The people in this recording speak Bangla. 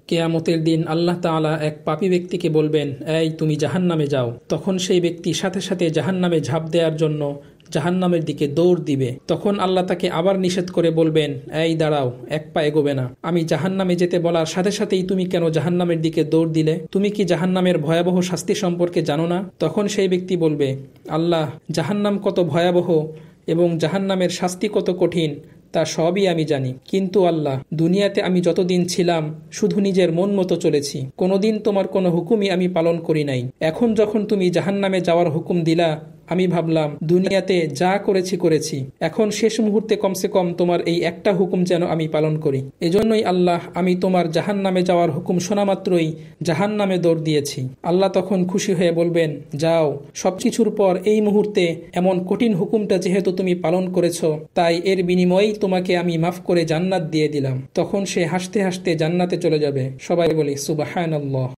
কেয়ামতের দিন আল্লাহ তাআলা এক পাপী ব্যক্তিকে বলবেন, এই তুমি জাহান্নামে যাও। তখন সেই ব্যক্তি সাথে সাথে জাহান্নামে ঝাঁপ দেওয়ার জন্য জাহান্নামের দিকে দৌড় দিবে। তখন আল্লাহ তাকে আবার নিষেধ করে বলবেন, এই দাঁড়াও, এক পা এগোবে না। আমি জাহান্নামে যেতে বলার সাথে সাথেই তুমি কেন জাহান্নামের দিকে দৌড় দিলে? তুমি কি জাহান্নামের ভয়াবহ শাস্তি সম্পর্কে জানো না? তখন সেই ব্যক্তি বলবে, আল্লাহ, জাহান্নাম কত ভয়াবহ এবং জাহান্নামের শাস্তি কত কঠিন তা সবই আমি জানি, কিন্তু আল্লাহ, দুনিয়াতে আমি যতদিন ছিলাম শুধু নিজের মন মতো চলেছি, কোনোদিন তোমার কোনো হুকুমই আমি পালন করি নাই। এখন যখন তুমি জাহান্নামে যাওয়ার হুকুম দিলা, আমি ভাবলাম দুনিয়াতে যা করেছি, এখন শেষ মুহূর্তে কমসে কম তোমার এই একটা হুকুম যেন আমি পালন করি। এজন্যই আল্লাহ, আমি তোমার জাহান্নামে যাওয়ার হুকুম শোনা মাত্রই জাহান্নামে দৌড় দিয়েছি। আল্লাহ তখন খুশি হয়ে বলবেন, যাও, সবকিছুর পর এই মুহূর্তে এমন কঠিন হুকুমটা যেহেতু তুমি পালন করেছ, তাই এর বিনিময়েই তোমাকে আমি মাফ করে জান্নাত দিয়ে দিলাম। তখন সে হাসতে হাসতে জান্নাতে চলে যাবে। সবাই বলি সুবহানাল্লাহ।